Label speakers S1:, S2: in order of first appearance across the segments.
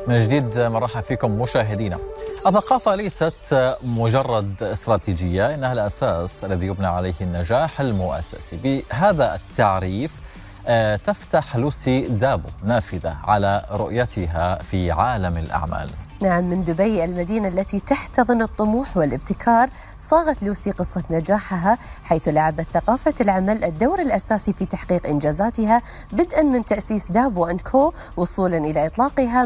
S1: من جديد مرحبا فيكم مشاهدينا. الثقافة ليست مجرد استراتيجية، إنها الأساس الذي يبنى عليه النجاح المؤسسي. بهذا التعريف تفتح لوسي دابو نافذة على رؤيتها في عالم الأعمال.
S2: نعم، من دبي المدينة التي تحتضن الطموح والابتكار، صاغت لوسي قصة نجاحها، حيث لعبت ثقافة العمل الدور الأساسي في تحقيق إنجازاتها، بدءا من تأسيس دابو and Co وصولا إلى إطلاقها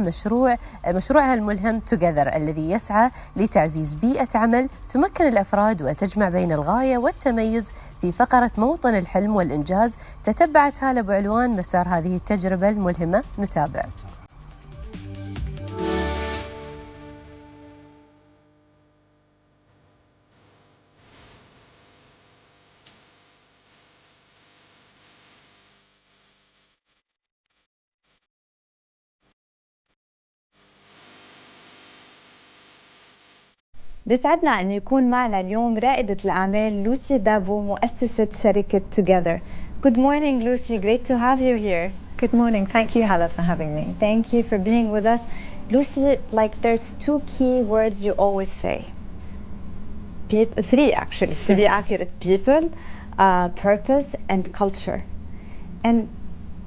S2: مشروعها الملهم Together، الذي يسعى لتعزيز بيئة عمل تمكن الأفراد وتجمع بين الغاية والتميز. في فقرة موطن الحلم والإنجاز تتبعت هالة بعنوان مسار هذه التجربة الملهمة. نتابع.
S3: بيسعدنا أن يكون معنا اليوم رائدة الأعمال لوسي دابو، مؤسسة شركة Together. Good morning, Lucy. Great to have you here.
S4: Good morning. Thank you, Hala, for having me.
S3: Thank you for being with us. Lucy, there's two key words you always say. Three, actually, to be accurate. People, purpose, and culture. And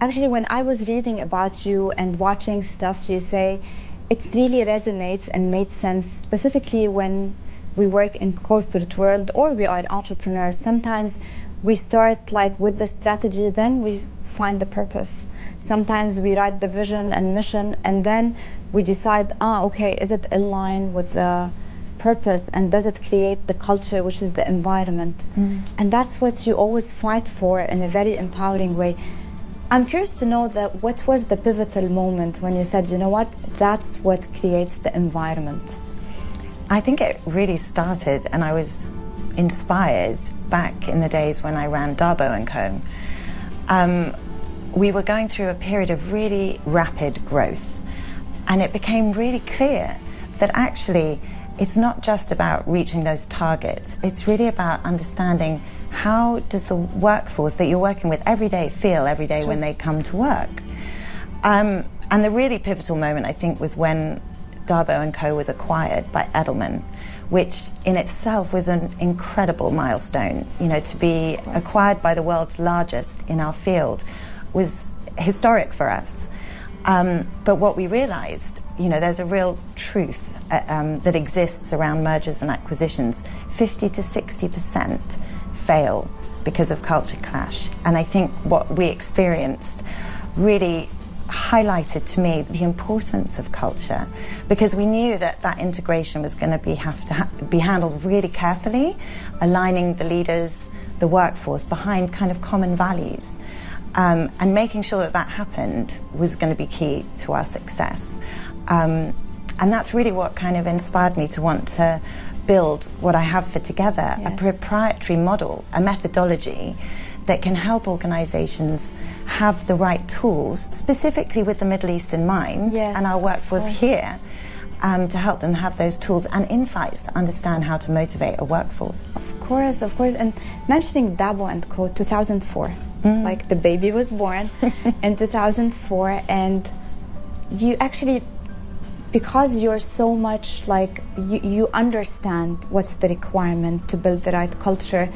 S3: actually, when I was reading about you and watching stuff you say, it really resonates and made sense, specifically when we work in corporate world or we are entrepreneurs. Sometimes we start with the strategy, then we find the purpose. Sometimes we write the vision and mission, and then we decide, okay, is it in line with the purpose, and does it create the culture, which is the environment? And that's what you always fight for in a very empowering way. I'm curious to know that what was the pivotal moment when you said, you know what, that's what creates the environment?
S4: I think it really started, and I was inspired back in the days when I ran Dabo and Co. We were going through a period of really rapid growth, and it became really clear that actually it's not just about reaching those targets. It's really about understanding how does the workforce that you're working with every day feel every day when they come to work. And the really pivotal moment, I think, was when Dabo and Co was acquired by Edelman, which in itself was an incredible milestone. You know, to be acquired by the world's largest in our field was historic for us. But what we realized, there's a real truth that exists around mergers and acquisitions. 50 to 60% fail because of culture clash. And I think what we experienced really highlighted to me the importance of culture, because we knew that integration was going to have to be handled really carefully, aligning the leaders, the workforce behind kind of common values. And making sure that happened was going to be key to our success. And that's really what kind of inspired me to want to build what I have for Together, a proprietary model, a methodology that can help organizations have the right tools, specifically with the Middle East in mind, and our workforce here, to help them have those tools and insights to understand how to motivate a workforce.
S3: Of course. And mentioning Dabo and Co, 2004, the baby was born in 2004, and you actually, because you're so much you understand what's the requirement to build the right culture,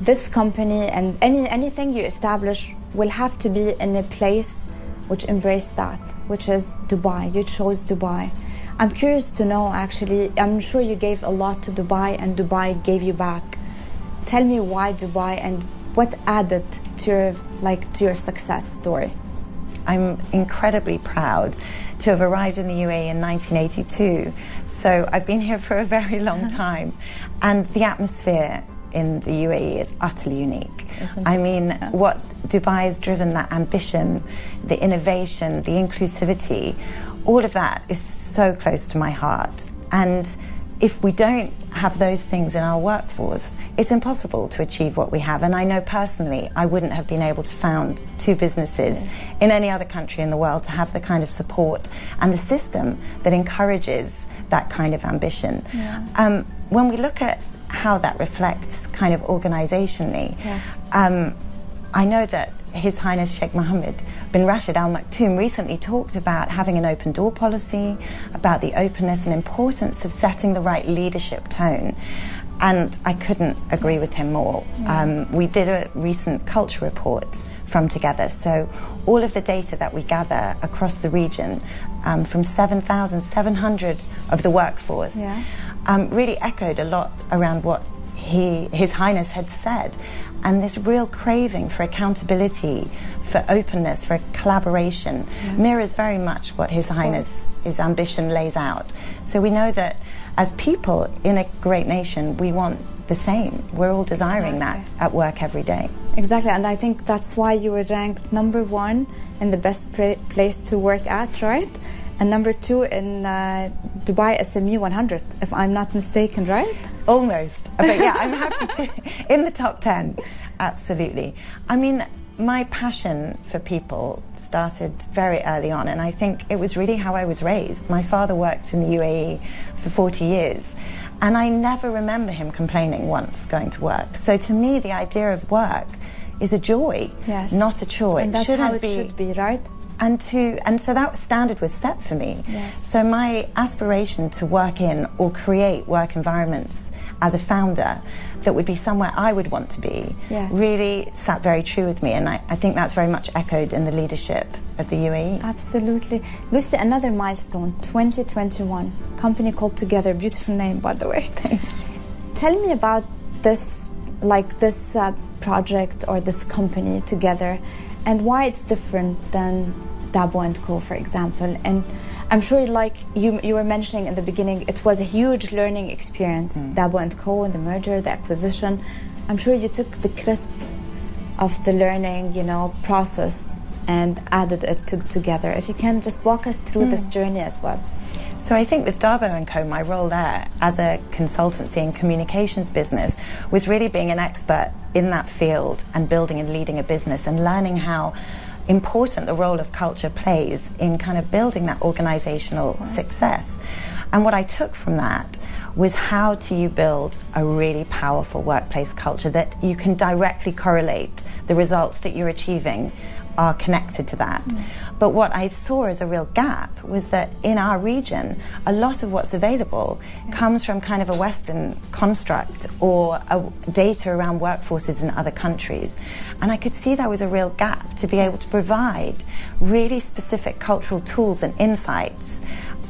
S3: this company and anything you establish will have to be in a place which embrace that, which is Dubai. You chose Dubai. I'm curious to know, actually, I'm sure you gave a lot to Dubai and Dubai gave you back. Tell me why Dubai and what added to your success story.
S4: I'm incredibly proud to have arrived in the UAE in 1982. So I've been here for a very long time. And the atmosphere in the UAE is utterly unique. I mean, what Dubai has driven, that ambition, the innovation, the inclusivity, all of that is so close to my heart. And if we don't have those things in our workforce, it's impossible to achieve what we have. And I know personally I wouldn't have been able to found two businesses in any other country in the world to have the kind of support and the system that encourages that kind of ambition. When we look at how that reflects kind of organizationally, I know that His Highness Sheikh Mohammed bin Rashid Al Maktoum recently talked about having an open door policy, about the openness and importance of setting the right leadership tone. And I couldn't agree with him more. We did a recent culture report from Together. So all of the data that we gather across the region from 7,700 of the workforce really echoed a lot around what His Highness had said. And this real craving for accountability, for openness, for collaboration mirrors very much what His Highness, his ambition lays out. So we know that as people in a great nation, we want the same. We're all desiring that at work every day.
S3: Exactly, and I think that's why you were ranked #1 in the best place to work at, right? And #2 in Dubai SME 100, if I'm not mistaken, right?
S4: Almost, but yeah, I'm happy to, in the top 10, absolutely. I mean, my passion for people started very early on, and I think it was really how I was raised. My father worked in the UAE for 40 years, and I never remember him complaining once going to work. So to me, the idea of work is a joy, not a chore.
S3: And that's how it should be, right?
S4: And so that standard was set for me. So my aspiration to work in or create work environments as a founder that would be somewhere I would want to be really sat very true with me, and I think that's very much echoed in the leadership of the UAE.
S3: Absolutely. Lucy, another milestone, 2021, company called Together, beautiful name by the way.
S4: Thank you.
S3: Tell me about this, this project or this company Together, and why it's different than Dabo and Co, for example. And I'm sure, like you were mentioning in the beginning, it was a huge learning experience, Dabo and Co, and the merger, the acquisition. I'm sure you took the crisp of the learning, process and added it together. If you can just walk us through this journey as well.
S4: So I think with Dabo and Co, my role there as a consultancy and communications business was really being an expert in that field and building and leading a business and learning how important the role of culture plays in kind of building that organizational success. And what I took from that was how do you build a really powerful workplace culture that you can directly correlate the results that you're achieving are connected to that. But what I saw as a real gap was that in our region, a lot of what's available comes from kind of a Western construct or data around workforces in other countries. And I could see there was a real gap to be able to provide really specific cultural tools and insights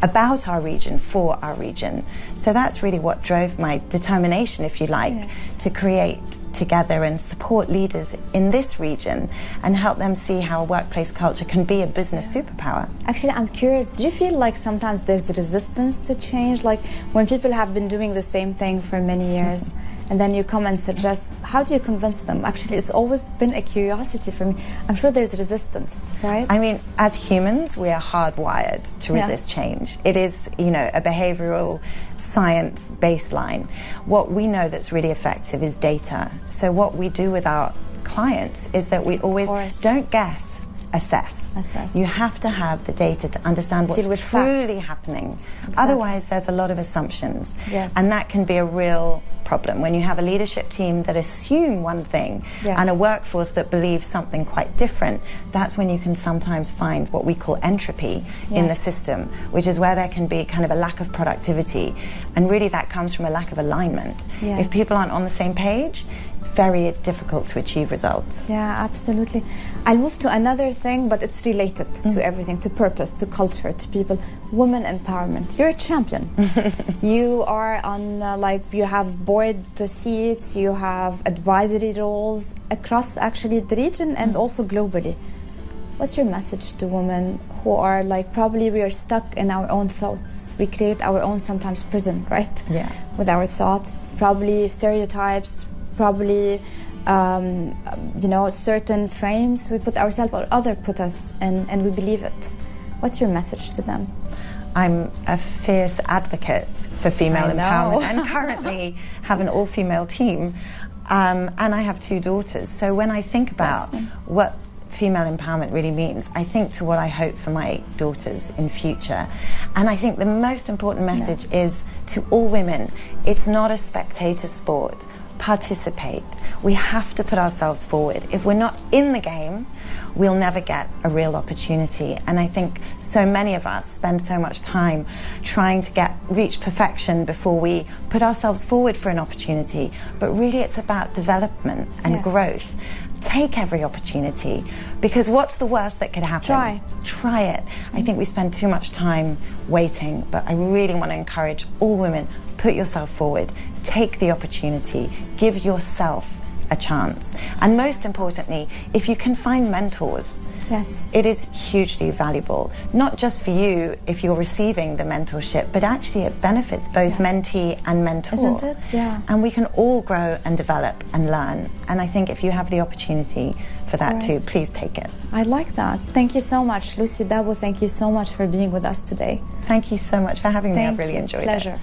S4: about our region, for our region. So that's really what drove my determination, if you like, to create Together and support leaders in this region and help them see how a workplace culture can be a business superpower.
S3: Actually, I'm curious, do you feel like sometimes there's resistance to change? Like when people have been doing the same thing for many years and then you come and suggest, how do you convince them? Actually, it's always been a curiosity for me. I'm sure there's resistance, right?
S4: I mean, as humans, we are hardwired to resist change. It is, a behavioral science baseline. What we know that's really effective is data. So what we do with our clients is that we always don't guess, assess. You have to have the data to understand what's truly happening. Otherwise, there's a lot of assumptions. And that can be a real problem when you have a leadership team that assume one thing and a workforce that believes something quite different. That's when you can sometimes find what we call entropy in the system, which is where there can be kind of a lack of productivity, and really that comes from a lack of alignment. If people aren't on the same page, it's very difficult to achieve results.
S3: Yeah, absolutely. I'll move to another thing, but it's related to everything, to purpose, to culture, to people. Women empowerment. You're a champion. You are on, you have board seats, you have advisory roles across actually the region and also globally. What's your message to women who are probably we are stuck in our own thoughts? We create our own sometimes prison, right?
S4: Yeah.
S3: With our thoughts, probably stereotypes, probably certain frames we put ourselves or other put us in, and we believe it. What's your message to them?
S4: I'm a fierce advocate for female empowerment and currently have an all-female team, and I have 2 daughters. So when I think about what female empowerment really means, I think to what I hope for my daughters in future. And I think the most important message is to all women, it's not a spectator sport. participate. We have to put ourselves forward. If we're not in the game, we'll never get a real opportunity. And I think so many of us spend so much time trying to reach perfection before we put ourselves forward for an opportunity. But really it's about development and growth. Take every opportunity, because what's the worst that could happen? Try it. I think we spend too much time waiting, but I really want to encourage all women, put yourself forward, take the opportunity, give yourself a chance. And most importantly, if you can find mentors, it is hugely valuable, not just for you if you're receiving the mentorship, but actually it benefits both mentee and mentor.
S3: Isn't it? Yeah.
S4: And we can all grow and develop and learn. And I think if you have the opportunity for that too, please take it.
S3: I like that. Thank you so much, Lucy, Dabo. Thank you so much for being with us today.
S4: Thank you so much for having me. I've really enjoyed it.
S3: Pleasure.